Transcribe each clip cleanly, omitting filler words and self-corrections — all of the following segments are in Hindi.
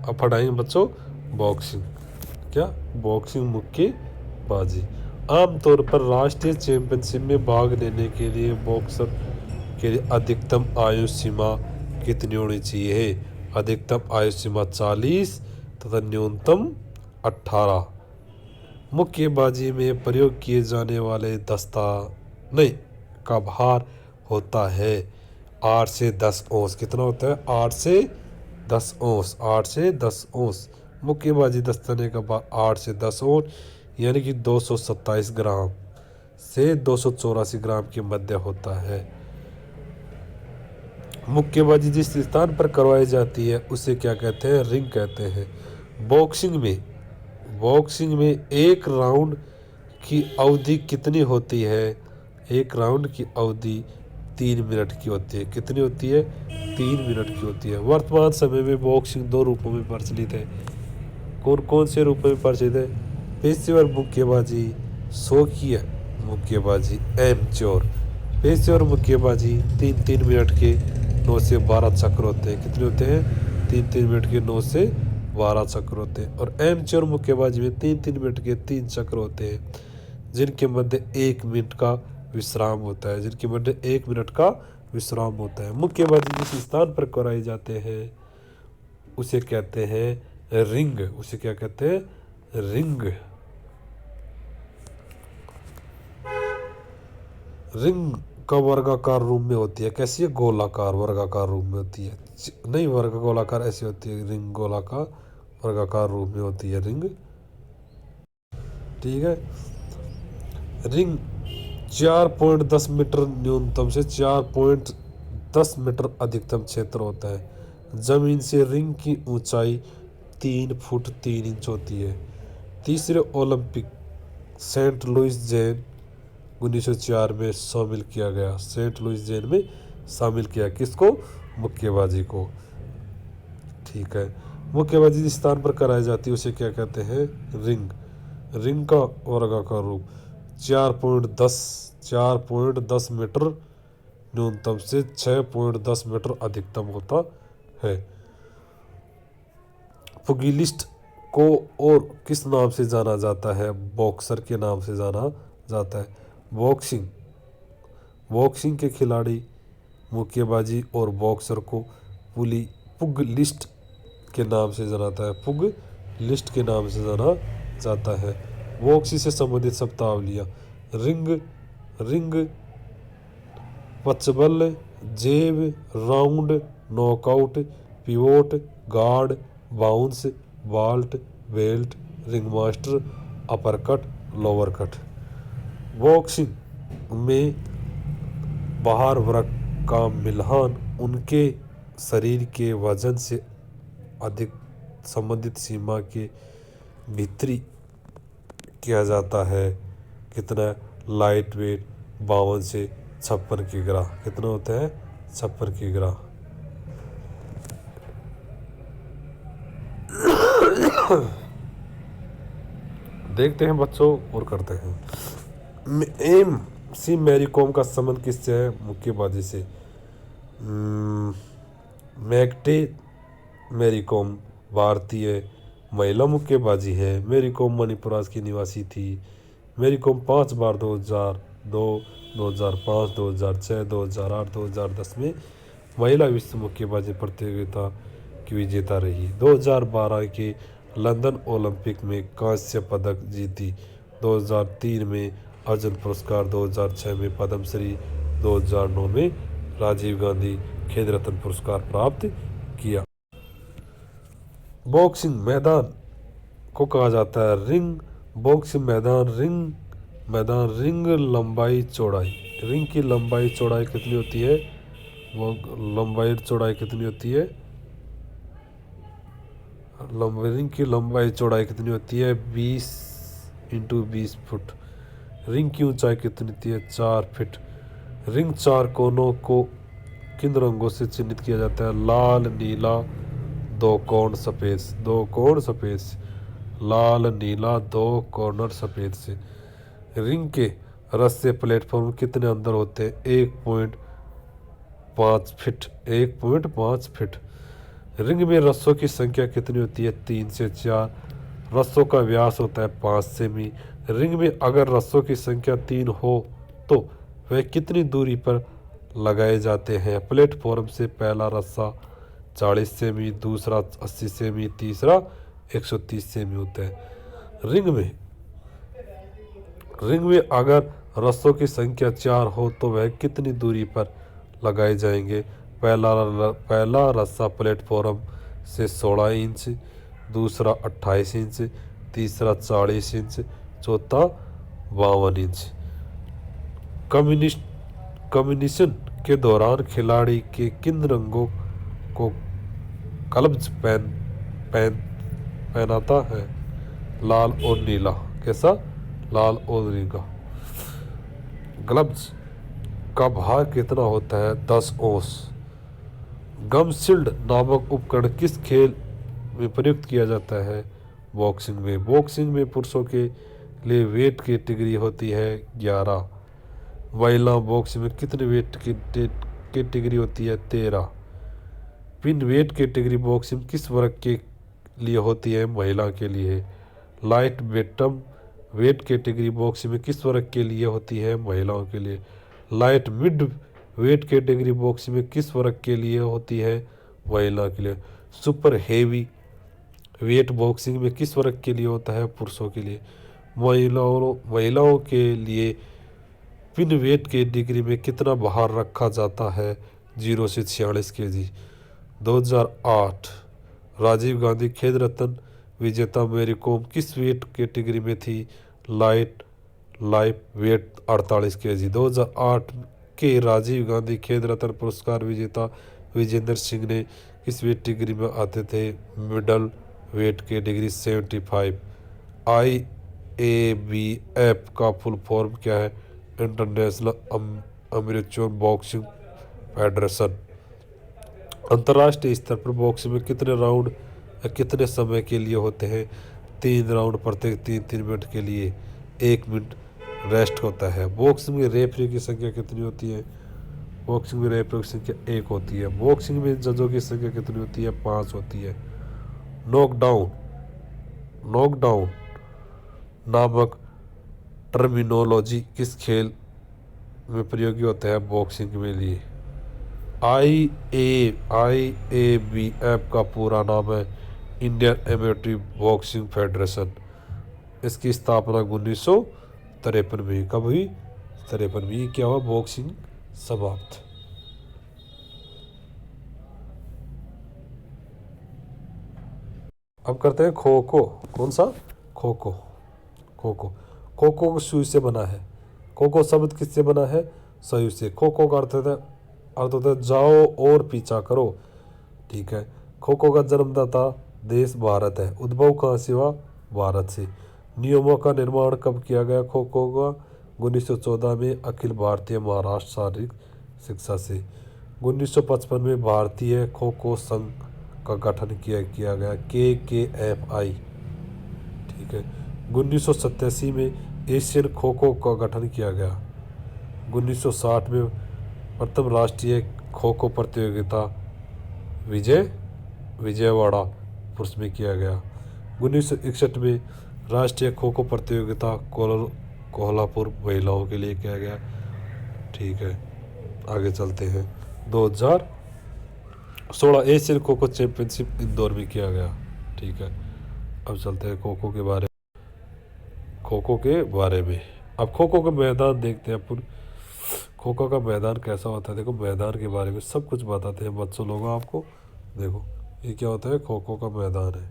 अब पढ़ाएंगे बच्चों बॉक्सिंग। क्या? बॉक्सिंग मुक्केबाजी। आमतौर पर राष्ट्रीय चैंपियनशिप में भाग लेने के लिए बॉक्सर के लिए अधिकतम आयु सीमा कितनी होनी चाहिए? अधिकतम आयु सीमा 40 तथा न्यूनतम 18। मुक्केबाजी में प्रयोग किए जाने वाले दस्ता नहीं का भार होता है 8 से 10 औंस। कितना होता है? 8 से 10 औंस। 8 से 10 औंस। मुक्केबाजी दस्ताने का भार 8 से 10 औंस यानी कि 227 ग्राम से 284 ग्राम के मध्य होता है। मुक्केबाजी जिस स्थान पर करवाई जाती है उसे क्या कहते हैं? रिंग कहते हैं। बॉक्सिंग में एक राउंड की अवधि कितनी होती है? एक राउंड की अवधि 3 मिनट की होती है। कितनी होती है? 3 मिनट की होती है। वर्तमान समय में बॉक्सिंग 2 रूपों में प्रचलित है। कौन कौन से रूपों में प्रचलित है? पेशेवर मुक्केबाजी, शौकिया मुक्केबाजी, एमच्योर। पेशेवर मुक्केबाजी 3-3 मिनट के 9 से 12 चक्र होते हैं। कितने होते हैं? 3-3 मिनट के 9 से 12 चक्र होते हैं। और एमच्योर मुक्केबाजी में 3-3 मिनट के 3 चक्र होते हैं जिनके मध्य 1 मिनट का विश्राम होता है। जिनके मध्य 1 मिनट का विश्राम होता है। मुक्केबाजी जिस स्थान पर कराए जाते हैं उसे कहते हैं रिंग। उसे क्या कहते हैं? रिंग। रिंग का वर्गाकार रूप में होती है। कैसी है? गोलाकार वर्गाकार रूप में होती है। नहीं, गोलाकार ऐसी होती है। रिंग गोलाकार वर्गाकार रूप में होती है रिंग। ठीक है। रिंग 4.10 मीटर न्यूनतम से 4.10 मीटर अधिकतम क्षेत्र होता है। जमीन से रिंग की ऊंचाई 3 फुट 3 इंच होती है। तीसरे ओलंपिक सेंट लुइस जेन 1904 में शामिल किया गया। सेंट लुइस जेन में शामिल किया किसको? मुक्केबाजी को। ठीक है। मुक्केबाजी जिस स्थान पर कराई जाती है उसे क्या कहते हैं? रिंग। रिंग का वर्गाकार रूप 4.10 मीटर न्यूनतम से 6.10 मीटर अधिकतम होता है। पुगिलिस्ट को और किस नाम से जाना जाता है? बॉक्सर के नाम से जाना जाता है। बॉक्सिंग के खिलाड़ी मुक्केबाजी और बॉक्सर को पुगिलिस्ट के नाम से जाना जाता है। पुगिलिस्ट के नाम से जाना जाता है। बॉक्सिंग से संबंधित शब्दावलियाँ। रिंग, पचबल, jab, round, knockout, pivot, guard, bounce, vault, belt, ring master, uppercut, lower cut. Boxing में बाहर वर्ग का मिलान उनके शरीर के वजन से अधिक संबंधित सीमा के भीतरी किया जाता है। कितना? लाइट वेट 52 से 56 किग्रा। कितना होता है? 56 किग्रा। देखते हैं बच्चों और करते हैं। एम सी मैरी कॉम का संबंध किससे है? मुक्केबाजी से। मैग्टे मैरी कॉम भारतीय महिला मुक्केबाजी है। मैरी कॉम मणिपुर की निवासी थी। मैरी कॉम 5 बार 2002, 2005, 2006, 2008, 2010 में महिला विश्व मुक्केबाजी प्रतियोगिता की विजेता रही। 2012 के लंदन ओलंपिक में कांस्य पदक जीती। 2003 में अर्जुन पुरस्कार, 2006 में पद्मश्री, 2009 में राजीव गांधी खेल रत्न पुरस्कार प्राप्त किया। बॉक्सिंग मैदान को कहा जाता है रिंग। बॉक्सिंग मैदान रिंग लंबाई चौड़ाई। रिंग की लंबाई चौड़ाई कितनी होती है? वो लंबाई चौड़ाई कितनी होती है? रिंग की लंबाई चौड़ाई कितनी होती है? 20 × 20 फुट। रिंग की ऊंचाई कितनी होती है? 4 फीट। रिंग 4 कोनों को किन रंगों से चिन्हित किया जाता है? लाल, नीला, 2 कोण सफेद। 2 कोण सफेद से। लाल, नीला, 2 कॉर्नर सफेद से। रिंग के रस्से प्लेटफॉर्म कितने अंदर होते हैं? 1.5 फीट। 1.5 फीट। रिंग में रस्सों की संख्या कितनी होती है? 3 से 4। रस्सों का व्यास होता है 5 सेमी। रिंग में अगर रस्सों की संख्या 3 हो तो वह कितनी दूरी पर लगाए जाते हैं? प्लेटफॉर्म से पहला रस्सा 40 सेमी, दूसरा 80 सेमी, तीसरा 130 सेमी होता है। रिंग में अगर रस्सों की संख्या 4 हो तो वह कितनी दूरी पर लगाए जाएंगे? पहला रस्सा प्लेटफॉर्म से 16 इंच, दूसरा 28 इंच, तीसरा 40 इंच, चौथा 52 इंच। कम्युनिशन के दौरान खिलाड़ी के किन रंगों को ग्लव्स पहनाता है? लाल और नीला। कैसा? लाल और नीला। ग्लव्स का भार कितना होता है? 10 औंस। गम शील्ड नामक उपकरण किस खेल में प्रयुक्त किया जाता है? बॉक्सिंग में। बॉक्सिंग में पुरुषों के लिए वेट कैटेगरी होती है 11। महिला बॉक्सिंग में कितने वेट की कैटेगरी होती है? 13। पिन वेट कैटेगरी बॉक्सिंग किस वर्ग के लिए होती है? महिला के लिए। लाइट वेटम वेट कैटेगरी बॉक्सिंग में किस वर्ग के लिए होती है? महिलाओं के लिए। Light mid weight category boxing में किस वर्ग के लिए होती है? महिला के लिए। सुपर हेवी वेट बॉक्सिंग में किस वर्ग के लिए होता है? पुरुषों के लिए। महिलाओं के लिए पिन वेट कैटेगरी में कितना भार रखा जाता है? 0 से 46 kg। 2008 राजीव गांधी खेल रत्न विजेता मैरी कॉम किस वेट कैटेगरी में थी? Light weight 48 kg। 2008 के राजीव गांधी खेल रत्न पुरस्कार विजेता विजेंद्र सिंह ने किस वेट कैटेगरी में आते थे? Middle weight category 75। IABF का फुल फॉर्म क्या है? International amateur boxing federation. अंतर्राष्ट्रीय स्तर पर बॉक्सिंग में कितने राउंड कितने समय के लिए होते हैं? 3 राउंड, प्रत्येक 3-3 मिनट के लिए 1 मिनट रेस्ट होता है। बॉक्सिंग में रेफरी की संख्या कितनी होती है? बॉक्सिंग में रेफरी की संख्या 1 होती है। बॉक्सिंग में जजों की संख्या कितनी होती है? 5 होती है। नॉकडाउन नामक टर्मिनोलॉजी किस खेल में प्रयोगी होता है? बॉक्सिंग में लिए। IABF का पूरा नाम है इंडियन एमेट्री बॉक्सिंग फेडरेशन। इसकी स्थापना 1953 में। कब हुई? 53 में। क्या हुआ? बॉक्सिंग समाप्त। अब करते हैं खो खो। कौन सा? खो खो। खो खो खो खो सुई से बना है। खो खो शब्द किससे बना है? सुई से। खो खो का अर्थ होता है जाओ और पीछा करो। ठीक है। खो खो का जन्मदाता देश भारत है। उद्भव कहाँ से हुआ? भारत से। नियमों का निर्माण कब किया गया खो खो का? 1914 में अखिल भारतीय महाराष्ट्र शारीरिक शिक्षा से। 1955 में भारतीय खो खो संघ का गठन किया गया KKFI। ठीक है। 1987 में एशियन खो खो का गठन किया गया। 1960 में प्रथम राष्ट्रीय खो खो प्रतियोगिता विजयवाड़ा पुरुष में किया गया। 1961 में राष्ट्रीय खो खो प्रतियोगिता कोल्हापुर महिलाओं के लिए किया गया। ठीक है, आगे चलते हैं। 2016 एशियन खो खो चैंपियनशिप इंदौर में किया गया। ठीक है, अब चलते हैं खो खो के बारे में। अब खो खो का मैदान देखते हैं अपन। खो खो का मैदान कैसा होता है? देखो, मैदान के बारे में सब कुछ बताते हैं बच्चों लोग आपको। देखो, ये क्या होता है? खो खो का मैदान है।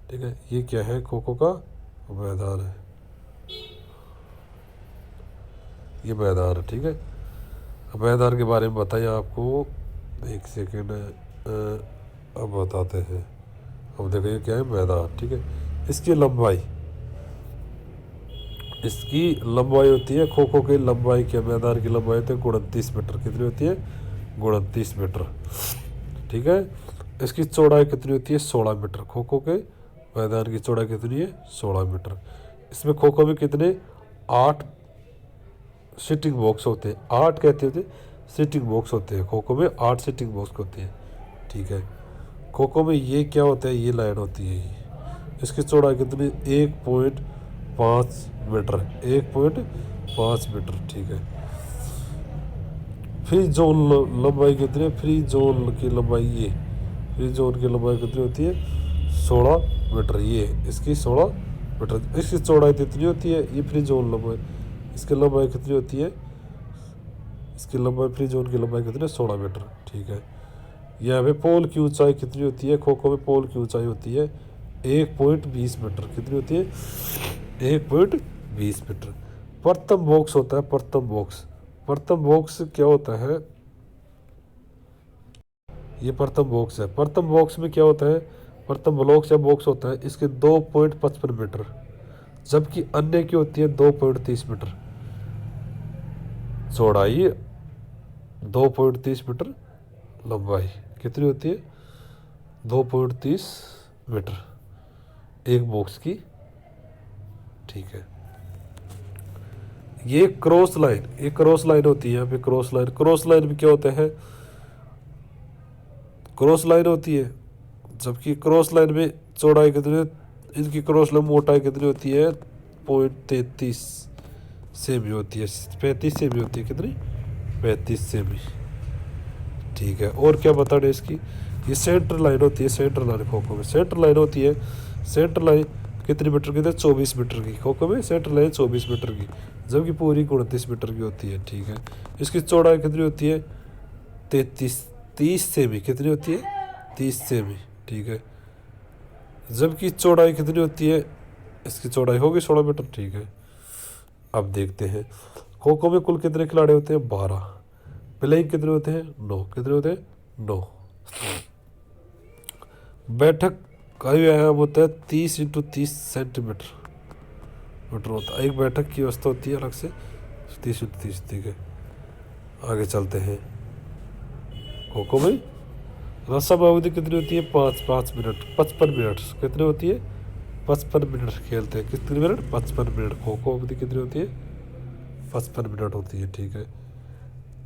ठीक है, ये क्या है? खो खो का मैदान है। ये मैदान है। ठीक है, अब मैदान के बारे में बताइए आपको। एक सेकेंड, अब बताते हैं। अब देखो, ये क्या है? मैदान। ठीक है, इसकी लंबाई होती है। खो खो की लंबाई क्या? मैदान की लंबाई होती है 29 मीटर। कितनी होती है? 29 मीटर। ठीक है, इसकी चौड़ाई कितनी होती है? 16 मीटर। खो खो के मैदान की चौड़ाई कितनी है? 16 मीटर। इसमें खो खो में कितने? 8 सिटिंग बॉक्स होते हैं। 8 कहते होते सिटिंग बॉक्स होते हैं। खो खो में 8 सिटिंग बॉक्स होते हैं। ठीक है, खो खो में ये क्या होता है, ये लाइन होती है ये। इसकी चौड़ाई कितनी, 1.5 मीटर, 1.5 मीटर, ठीक है। फ्री जोन लंबाई कितनी है, फ्री जोन की लंबाई ये, फ्री जोन की लंबाई कितनी होती है, 16 मीटर, ये इसकी 16 मीटर। इसकी चौड़ाई कितनी होती है, ये फ्री जोन लंबाई, इसकी लंबाई कितनी होती है, इसकी लंबाई फ्री जोन की लंबाई कितनी है, 16 मीटर, ठीक है। यहाँ पे पोल की ऊंचाई कितनी होती है, खो खो में पोल की ऊंचाई होती है 1.20 मीटर, कितनी होती है, 1.20 मीटर। प्रथम बॉक्स होता है, प्रथम बॉक्स, प्रथम बॉक्स क्या होता है, ये प्रथम बॉक्स है। प्रथम बॉक्स में क्या होता है, प्रथम ब्लॉक्स या बॉक्स होता है, इसके 2.55 मीटर, जबकि अन्य की होती है 2.30 मीटर चौड़ाई, 2.30 मीटर लंबाई, कितनी होती है, 2.30 मीटर एक बॉक्स की, ठीक है। ये क्रॉस लाइन, ये क्रॉस लाइन होती है, यहाँ पे क्रॉस लाइन, क्रॉस लाइन में क्या होता है, क्रॉस लाइन होती है, जबकि क्रॉस लाइन में चौड़ाई कितनी, इनकी क्रॉस लाइन मोटाई कितनी होती है, 0.33 सेमी होती है, 35 सेमी होती है, कितनी, 35 सेमी, ठीक है। और क्या बता रहे इसकी, ये सेंटर लाइन होती है, सेंटर लाइन खो खो में सेंटर लाइन होती है, सेंटर लाइन कितनी मीटर की, 24 मीटर की, खो खो में सेंटर लाइन 24 मीटर की, जबकि पूरी 29 मीटर की होती है, ठीक है। इसकी चौड़ाई कितनी होती है, 30 सेमी, कितनी होती है, 30 सेमी, ठीक है। जबकि चौड़ाई कितनी होती है, इसकी चौड़ाई होगी 16 मीटर, ठीक है। अब देखते हैं खो खो में कुल कितने खिलाड़ी होते हैं, 12, प्लेइंग कितने होते हैं, 9, कितने होते हैं, 9। बैठक का व्यायाम होता है 30 × 30 सेंटीमीटर मीटर होता है, एक बैठक की व्यवस्था होती है अलग से, 30 × 30, ठीक है। आगे चलते हैं, खो खो में रसम अवधि कितनी होती है, 5 मिनट, 55 मिनट, कितनी होती है, 55 मिनट खेलते हैं, कितने मिनट, 55 मिनट, खो खो अवधि कितनी होती है, 55 मिनट होती है, ठीक है।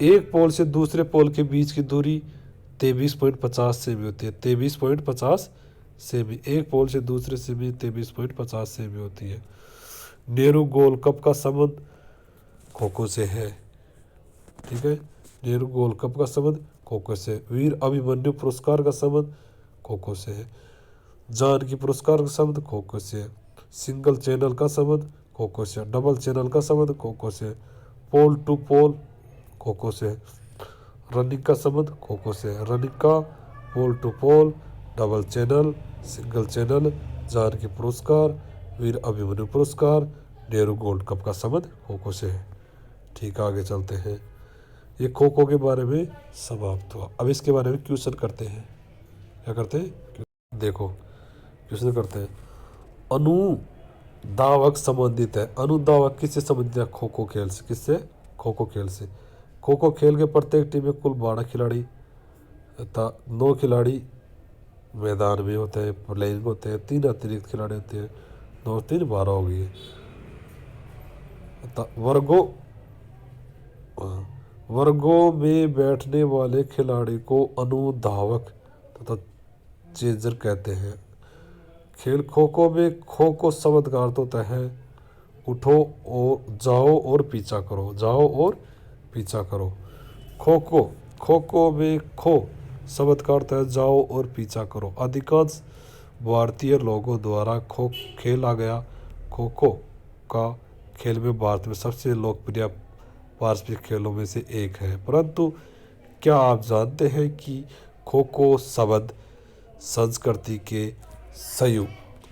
एक पोल से दूसरे पोल के बीच की दूरी 23.50 सेमी होती है, 23.50 सेमी, एक पोल से दूसरे से भी 23.50 सेमी होती है। नेहरू गोल्ड कप का संबंध खो खो से है, ठीक है। नेहरू गोल्ड कप का संबंध खो खो से, वीर अभिमन्यु पुरस्कार का संबंध खो खो से है, जानकी पुरस्कार का संबंध खो खो से है, सिंगल चैनल का संबंध खो खो से, डबल चैनल का संबंध खो खो से, पोल टू पोल खो खो से, रनिंग का संबंध खो खो से, रनिंग का, pole to pole, double channel, single channel, Janaki पुरस्कार, वीर अभिमन्यु पुरस्कार, नेहरू गोल्ड कप का संबंध खो खो से है, ठीक है। आगे चलते हैं, ये खो खो के बारे में समाप्त हुआ। अब इसके बारे में क्वेश्चन करते हैं, क्या करते हैं, देखो क्वेश्चन करते हैं। अनुदावक संबंधित है, अनुदावक किससे संबंधित है, खो खो खेल से, किससे, खो खो खेल से। खो खो खेल के प्रत्येक टीम में कुल 12 खिलाड़ी तथा 9 खिलाड़ी मैदान में होते हैं, प्लेइंग होते हैं, 3 अतिरिक्त खिलाड़ी होते हैं, 9 3 12 हो गई है। वर्गों में बैठने वाले खिलाड़ी को अनुधावक तथा चेजर कहते हैं। खेल खो खो में खो को शब्द का अर्थ होता है उठो और जाओ और पीछा करो, जाओ और पीछा करो। खो खो में खो शब्द का अर्थ है जाओ और पीछा करो। अधिकांश भारतीय लोगों द्वारा खेला गया खो खो का खेल में भारत में सबसे लोकप्रिय पारंपरिक खेलों में से एक है। परंतु क्या आप जानते हैं कि खो खो शब्द संस्कृति के सयु,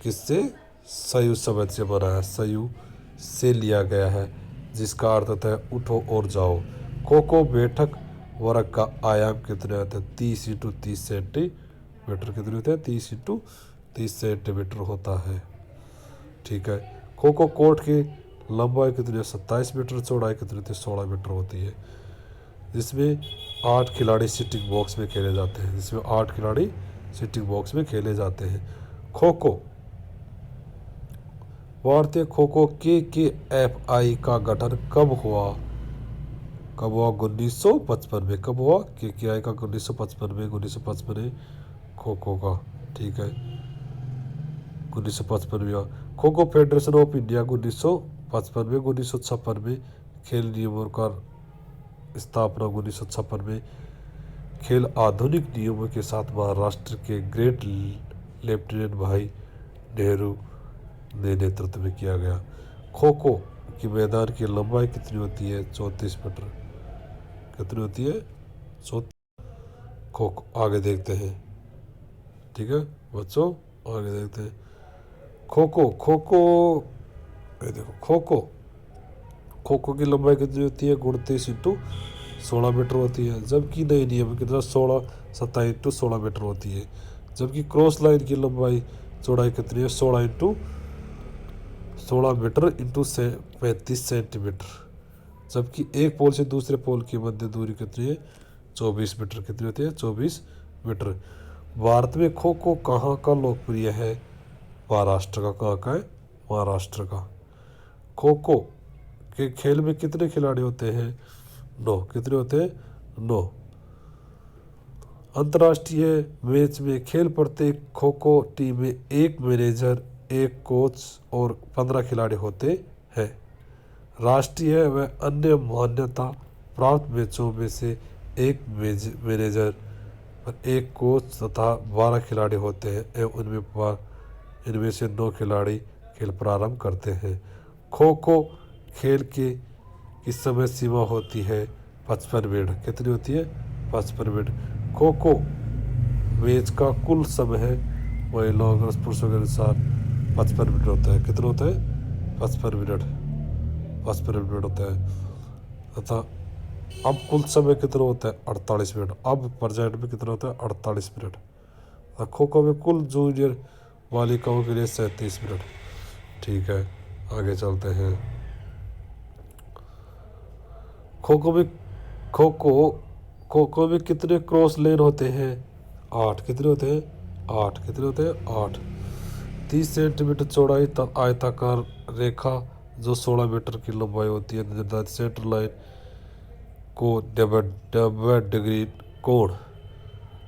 किससे, सयु शब्द से बना है, सयु से लिया गया है, जिसका अर्थ होता है उठो और जाओ। खो खो बैठक वर्ग का आयाम कितने होते हैं, 30 × 30 सेंटीमीटर, कितने होते हैं, 30 × 30 सेंटीमीटर होता है, ठीक है। खो खो कोर्ट की लंबाई कितनी है, 27 मीटर, चौड़ाई कितनी होती है, 16 मीटर होती है, जिसमें 8 खिलाड़ी सिटिंग बॉक्स में खेले जाते हैं, जिसमें 8 खिलाड़ी सिटिंग बॉक्स में खेले जाते हैं। खो खो, भारतीय खो खो KKFI का गठन कब हुआ, 1955 में। कब हुआ, KKFI का 1955 में खो खो का, ठीक है। 1955 में kho kho federation of India 1955 में, 1956 में खेल नियमों का स्थापना 1956 में खेल आधुनिक नियमों के साथ महाराष्ट्र के ग्रेट लेफ्टिनेंट भाई नेहरू ने नेतृत्व में किया गया। खो खो की मैदान की लंबाई कितनी होती है? 34 मीटर। कितनी होती है? 34। खो खो आगे देखते हैं, ठीक है बच्चों, आगे देखते हैं। खो खो, खो खो, ये देखो खो खो, खो खो की लंबाई कितनी होती है? 29 × 16 मीटर होती है, जबकि नए नियम की तरह 27 × 16 मीटर होती है। जबकि क्रॉस लाइन की लंबाई चौड़ाई कितनी है? 16 मीटर इंटू 35 सेंटीमीटर। जबकि एक पोल से दूसरे पोल की मध्य दूरी कितनी है? 24 मीटर। कितनी होती है? 24 मीटर। भारत में खो खो कहाँ का लोकप्रिय है? महाराष्ट्र का। कहाँ का है? महाराष्ट्र का। खो खो के खेल में कितने खिलाड़ी होते हैं? 9। कितने होते हैं? 9। अंतर्राष्ट्रीय मैच में खेल प्रत्येक खो खो टीम में एक मैनेजर, एक कोच और 15 खिलाड़ी होते हैं। राष्ट्रीय व अन्य मान्यता प्राप्त मैचों में से एक मैनेजर और एक कोच तथा 12 खिलाड़ी होते हैं एवं इनमें से 9 खिलाड़ी खेल प्रारंभ करते हैं। खो खो खेल की समय सीमा होती है 55 मिनट। कितनी होती है? 55 मिनट। खो खो मैच का कुल समय है महिलाओं और पुरुषों के अनुसार 55 मिनट होता है। कितना होता है? 55 मिनट। 55 मिनट होता है तथा अब कुल समय कितना होता है? 48 मिनट। अब प्रेजेंट में कितना होता है? 48 मिनट। खो खो में कुल जूनियर बालिकाओं के लिए 37 मिनट। ठीक है, आगे चलते हैं। खो खो में कितने क्रॉस लेन होते हैं? 8। कितने होते हैं? 8। कितने होते हैं? 8। 30 सेंटीमीटर चौड़ाई आयताकार रेखा जो 16 मीटर की लंबाई होती है निर्धारित सेंटर लाइन को 90 डिग्री कोण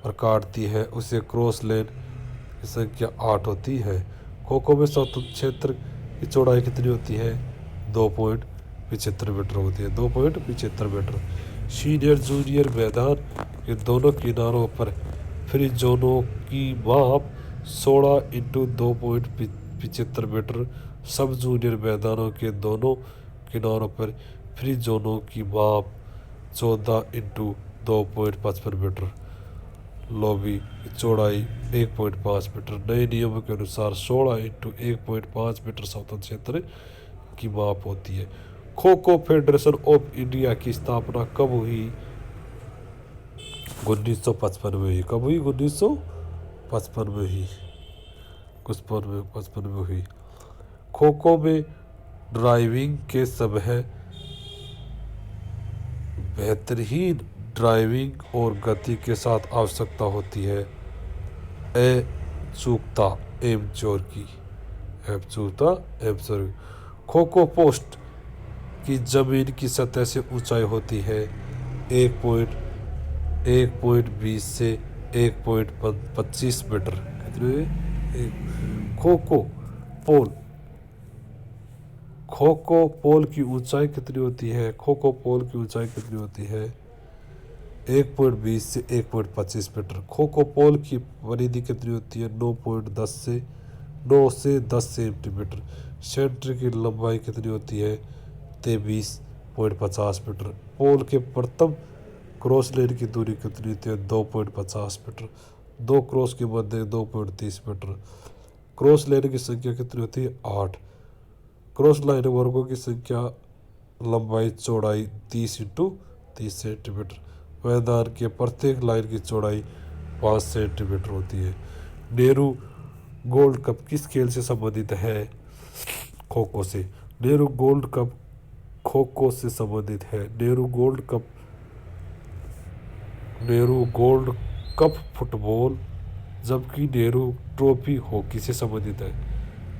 पर काटती है, उसे क्रॉस लेन की संख्या 8 होती है। खो खो में स्वतंत्र क्षेत्र की चौड़ाई कितनी होती है? 2.75 मीटर होती है। 2.75 मीटर। सीनियर जूनियर मैदान के दोनों किनारों पर फ्री जोनों की माप 16 × 2.75 मीटर। सब जूनियर मैदानों के दोनों किनारों पर फ्री जोनों की माप 14 × 2.55 मीटर। लॉबी की चौड़ाई 1.5 मीटर। नए नियमों के अनुसार 16 × 1.5 मीटर स्वतंत्र क्षेत्र की माप होती है। Kho kho federation of India की स्थापना कब हुई? 1955 में हुई। कब हुई? 1955 में हुई। 1955 में हुई। खो खो में ड्राइविंग के समय बेहतरीन ड्राइविंग और गति के साथ आवश्यकता होती है। चूकता एम चोर की। खो खो पोस्ट की जमीन की सतह से ऊंचाई होती है 1.20 से 1.25 मीटर। कितने? खो खो पोल की ऊंचाई कितनी होती है? खो खो पोल की ऊंचाई कितनी होती है? 1.20 से 1.25 मीटर। खो खो पोल की परिधि कितनी होती है? 9 से 10 सेंटीमीटर। सेंटर की लंबाई कितनी होती है? 23.50 मीटर। पोल के प्रथम क्रॉस लेन की दूरी कितनी होती है? 2.50 मीटर। 2 क्रॉस के मध्य 2.30 मीटर। क्रॉस लेन की संख्या कितनी होती है? 8। क्रॉस लाइन वर्गों की संख्या लंबाई चौड़ाई 30 × 30 सेंटीमीटर। मैदान के प्रत्येक लाइन की चौड़ाई 5 सेंटीमीटर होती है। नेहरू गोल्ड कप किस खेल से संबंधित है? खो खो से। नेहरू गोल्ड कप खो खो से संबंधित है। नेहरू गोल्ड कप फुटबॉल, जबकि नेहरू ट्रॉफी हॉकी से संबंधित है।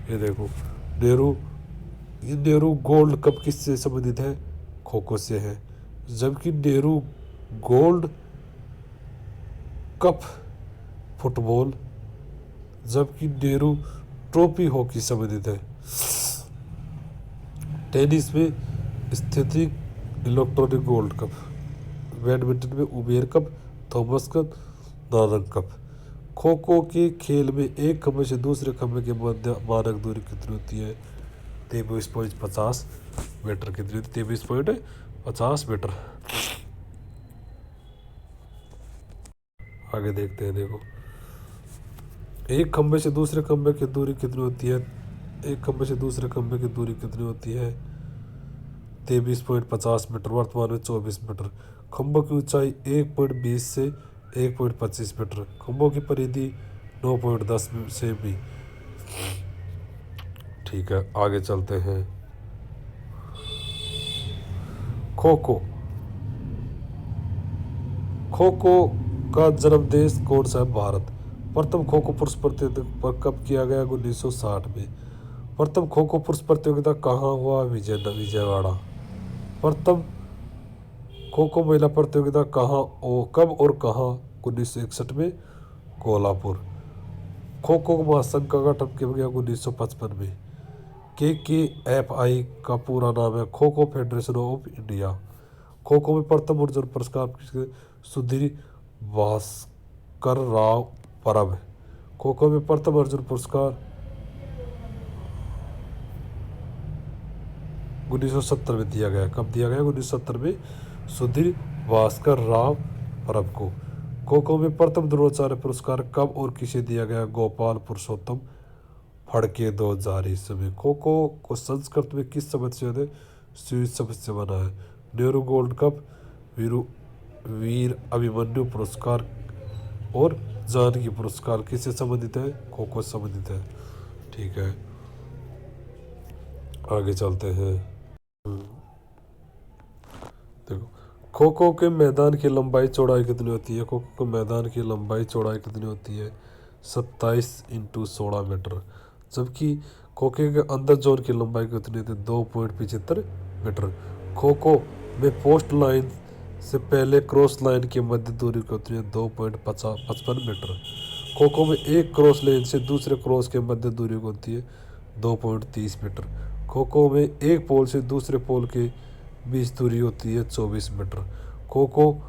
ये देखो, नेहरू गोल्ड कप किससे संबंधित है? खो खो से है। जबकि नेहरू गोल्ड कप फुटबॉल, जबकि नेहरू ट्रॉफी हॉकी संबंधित है। टेनिस में स्थैतिक इलेक्ट्रॉनिक गोल्ड कप, बैडमिंटन में Uber cup, Thomas cup, Narang cup. Kho kho के खेल में एक खंभे से दूसरे खंभे के मध्य मानक दूरी कितनी होती है? 23.50 मीटर। कितनी होती है? 23.50 मीटर। आगे देखते हैं, देखो एक खंभे से दूसरे खंभे की दूरी कितनी होती है? एक खंभे से दूसरे खंभे की दूरी कितनी होती है? 23.50 मीटर, वर्तमान में 24 मीटर। खंभों की ऊंचाई 1.20 से 1.25 मीटर। खंभों की परिधि 9.10 सेमी। ठीक है, आगे चलते हैं। खो खो, खो खो का जन्म देश कौन सा है? भारत। प्रथम खो खो पुरुष प्रतियोगिता कब किया गया? 1960 में। प्रथम खो खो पुरुष प्रतियोगिता कहाँ हुआ? विजयवाड़ा। प्रथम खो खो महिला प्रतियोगिता कहाँ कब और कहाँ? 1961 में, कोल्हापुर। खो खो महासंघ का गठन किया गया 1955 में। KKFI का पूरा नाम है kho kho federation of India. Kho kho में प्रथम अर्जुन पुरस्कार किसके? सुधीर भास्कर राव परब। खो खो में प्रथम अर्जुन पुरस्कार 1970 में दिया गया। कब दिया गया? 1970 में, सुधीर भास्कर राव परब को। खो खो में प्रथम द्रोणाचार्य पुरस्कार कब और किसे दिया गया? गोपाल पुरुषोत्तम फड़के 2000 ईस्वी में। खो खो को संस्कृत में किस शब्द से स्वीट शब्द से बना है? नेहरू गोल्ड कप, वीर अभिमन्यु पुरस्कार और जानकी पुरस्कार किससे संबंधित है? खो खो से संबंधित है। ठीक है, आगे चलते हैं। देखो, खो खो के मैदान की लंबाई चौड़ाई कितनी होती है? खो खो के मैदान की लंबाई चौड़ाई कितनी होती है? 27x16 metre. जबकि खो खो के अंदर जोन की लंबाई कितनी होती है? 2.75 मीटर। खो खो में पोस्ट लाइन से पहले क्रॉस लाइन की मध्य दूरी कितनी है? 2.55 मीटर। खो खो में एक क्रॉस लाइन से दूसरे क्रॉस के मध्य दूरी होती है 2.30 मीटर। खो खो में एक पोल से दूसरे पोल के बीच दूरी होती है 24 मीटर। खो खो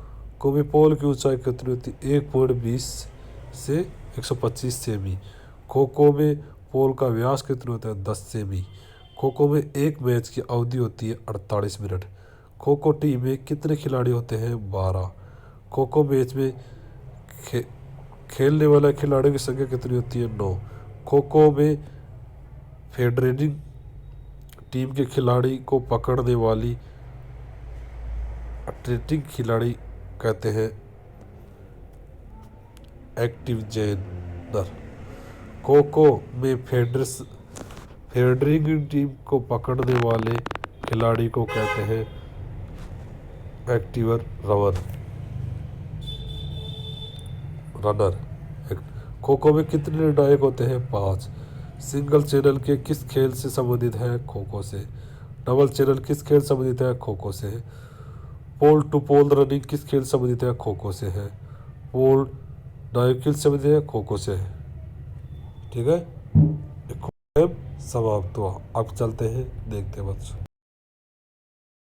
में पोल की ऊंचाई कितनी होती है? 1.20 से 125 सेमी। खो खो में पोल का व्यास कितना होता है? 10 सेमी। खो खो में एक मैच की अवधि होती है 48 मिनट। खो खो टीम में कितने खिलाड़ी होते हैं? 12। खो खो मैच में खेलने वाले खिलाड़ियों की संख्या कितनी होती है? 9। खो खो में फेडरेटिंग टीम के खिलाड़ी को पकड़ने वाली अटैकिंग खिलाड़ी कहते हैं एक्टिव जेनर। खो खो में फेडरिंग टीम को पकड़ने वाले खिलाड़ी को कहते हैं एक्टिव रनर। खो खो में कितने निर्णायक होते हैं? 5। सिंगल चैनल के किस खेल से संबंधित है? खो खो से। डबल चैनल किस खेल संबंधित है? खो खो से। पोल टू पोल रनिंग किस खेल संबंधित है? खो खो से है। पोल डाइव किस संबंधित है? खो खो से है। ठीक है, समाप्त हुआ। अब चलते हैं, देखते हैं बच्चों।